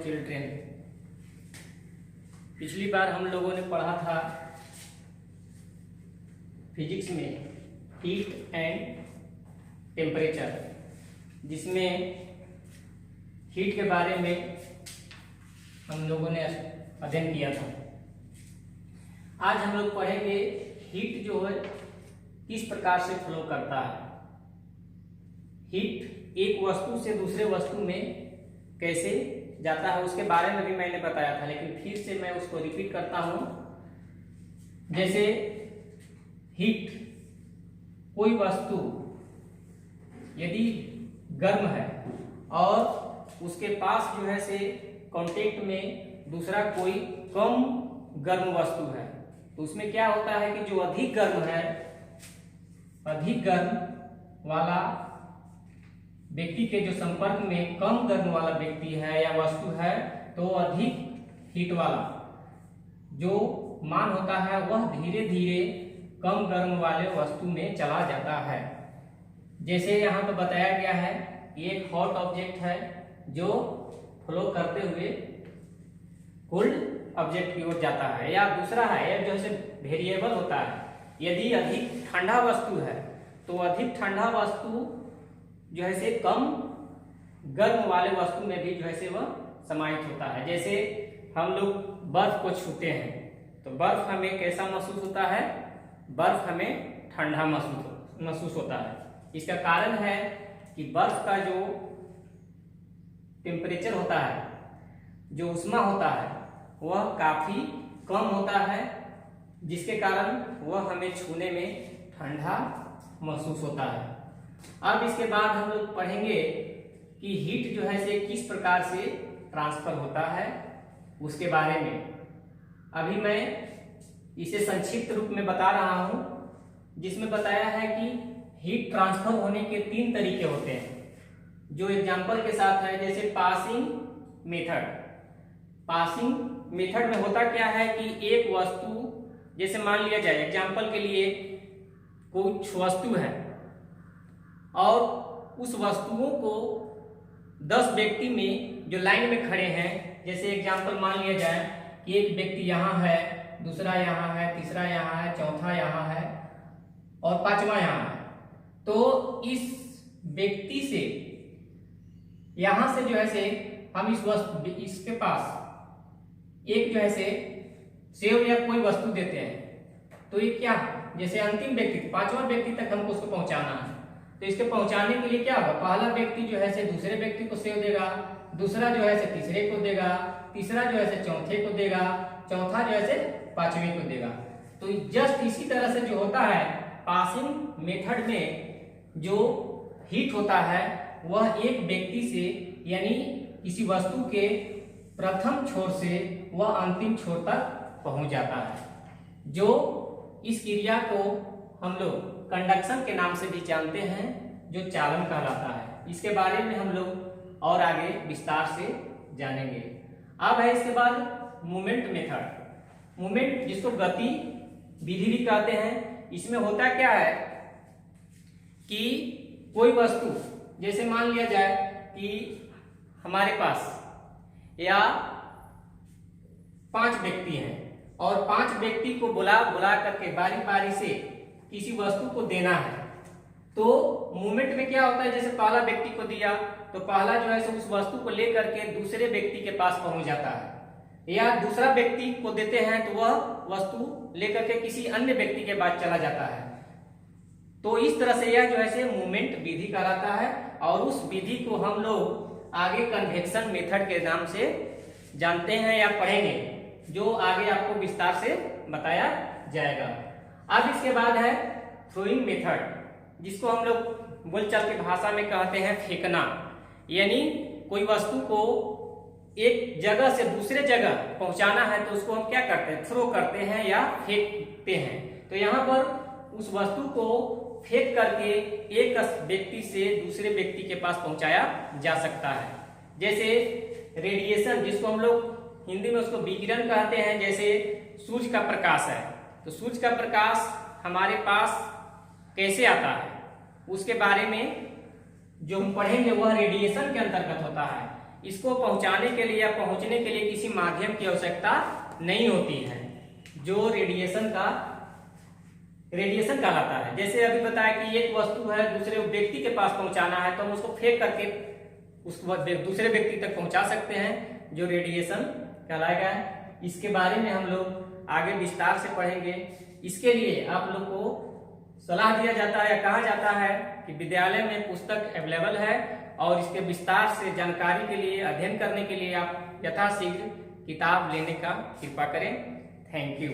Children, पिछली बार हम लोगों ने पढ़ा था फिजिक्स में हीट एंड टेम्परेचर, जिसमें हीट के बारे में हम लोगों ने अध्ययन किया था। आज हम लोग पढ़ेंगे हीट जो है किस प्रकार से फ्लो करता है। हीट एक वस्तु से दूसरे वस्तु में कैसे जाता है उसके बारे में भी मैंने बताया था, लेकिन फिर से मैं उसको रिपीट करता हूं। जैसे हीट, कोई वस्तु यदि गर्म है और उसके पास जो है से कांटेक्ट में दूसरा कोई कम गर्म वस्तु है, तो उसमें क्या होता है कि जो अधिक गर्म है, अधिक गर्म वाला व्यक्ति के जो संपर्क में कम गर्म वाला व्यक्ति है या वस्तु है, तो अधिक हीट वाला जो मान होता है वह धीरे धीरे कम गर्म वाले वस्तु में चला जाता है। जैसे यहाँ पर बताया गया है कि एक हॉट ऑब्जेक्ट है जो फ्लो करते हुए कोल्ड ऑब्जेक्ट की ओर जाता है, या दूसरा है जो है वेरिएबल होता है। यदि अधिक ठंडा वस्तु है तो अधिक ठंडा वस्तु जो है से कम गर्म वाले वस्तु में भी जो है से वह समाहित होता है। जैसे हम लोग बर्फ को छूते हैं तो बर्फ हमें कैसा महसूस होता है, बर्फ हमें ठंडा महसूस होता है। इसका कारण है कि बर्फ का जो टेम्परेचर होता है, जो ऊष्मा होता है, वह काफी कम होता है, जिसके कारण वह हमें छूने में ठंडा महसूस होता है। अब इसके बाद हम लोग पढ़ेंगे कि हीट जो है से किस प्रकार से ट्रांसफर होता है उसके बारे में। अभी मैं इसे संक्षिप्त रूप में बता रहा हूं, जिसमें बताया है कि हीट ट्रांसफर होने के 3 तरीके होते हैं, जो एग्जांपल के साथ है। जैसे पासिंग मेथड, पासिंग मेथड में होता क्या है कि एक वस्तु, जैसे मान लिया जाए एग्जांपल के लिए कुछ वस्तु है और उस वस्तुओं को 10 व्यक्ति में जो लाइन में खड़े हैं, जैसे एग्जांपल मान लिया जाए कि एक व्यक्ति यहाँ है, दूसरा यहाँ है, तीसरा यहाँ है, चौथा यहाँ है और 5वां यहाँ है, तो इस व्यक्ति से यहाँ से जो है से हम इस वस्तु, इसके पास एक जो है से सेव या कोई वस्तु देते हैं, तो ये क्या, जैसे अंतिम व्यक्ति 5वां व्यक्ति तक हमको उसको पहुंचाना है, तो इसके पहुंचाने के लिए क्या होगा, पहला व्यक्ति जो है से दूसरे व्यक्ति को सेव देगा, दूसरा जो है से तीसरे को देगा, तीसरा जो है से चौथे को देगा, चौथा जो है से 5वें को देगा। तो जस्ट इसी तरह से जो होता है पासिंग मेथड में, जो हीट होता है वह एक व्यक्ति से, यानी किसी वस्तु के प्रथम छोर से वह अंतिम छोर तक पहुंच जाता है। जो इस क्रिया को हम लोग कंडक्शन के नाम से भी जानते हैं, जो चालन कहलाता है। इसके बारे में हम लोग और आगे विस्तार से जानेंगे। अब है इसके बाद मूवमेंट मेथड, मूवमेंट जिसको गति विधि भी कहते हैं। इसमें होता क्या है कि कोई वस्तु, जैसे मान लिया जाए कि हमारे पास या 5 व्यक्ति हैं और 5 व्यक्ति को बुला करके बारी बारी से किसी वस्तु को देना है, तो मूवमेंट में क्या होता है, जैसे पहला व्यक्ति को दिया तो पहला जो है उस वस्तु को लेकर के दूसरे व्यक्ति के पास पहुंच जाता है, या दूसरा व्यक्ति को देते हैं तो वह वस्तु लेकर के किसी अन्य व्यक्ति के पास चला जाता है। तो इस तरह से यह जो है मूवमेंट विधि कहलाता है, और उस विधि को हम लोग आगे कन्वेक्शन मेथड के नाम से जानते हैं या पढ़ेंगे, जो आगे आपको विस्तार से बताया जाएगा। अब इसके बाद है थ्रोइंग मेथड, जिसको हम लोग बोलचाल की भाषा में कहते हैं फेंकना। यानी कोई वस्तु को एक जगह से दूसरे जगह पहुंचाना है तो उसको हम क्या करते हैं, थ्रो करते हैं या फेंकते हैं। तो यहाँ पर उस वस्तु को फेंक करके एक व्यक्ति से दूसरे व्यक्ति के पास पहुंचाया जा सकता है। जैसे रेडिएशन, जिसको हम लोग हिंदी में उसको विकिरण कहते हैं। जैसे सूर्य का प्रकाश है, तो सूर्य का प्रकाश हमारे पास कैसे आता है उसके बारे में जो हम पढ़ेंगे वह रेडिएशन के अंतर्गत होता है। इसको पहुंचाने के लिए या पहुंचने के लिए किसी माध्यम की आवश्यकता नहीं होती है, जो रेडिएशन कहलाता है। जैसे अभी बताया कि एक वस्तु है दूसरे व्यक्ति के पास पहुंचाना है, तो हम उसको फेंक करके उस दूसरे व्यक्ति तक पहुंचा सकते हैं, जो रेडिएशन कहलाएगा। इसके बारे में हम लोग आगे विस्तार से पढ़ेंगे। इसके लिए आप लोग को सलाह दिया जाता है या कहा जाता है कि विद्यालय में पुस्तक अवेलेबल है, और इसके विस्तार से जानकारी के लिए, अध्ययन करने के लिए आप यथाशीघ्र किताब लेने का कृपा करें। Thank you.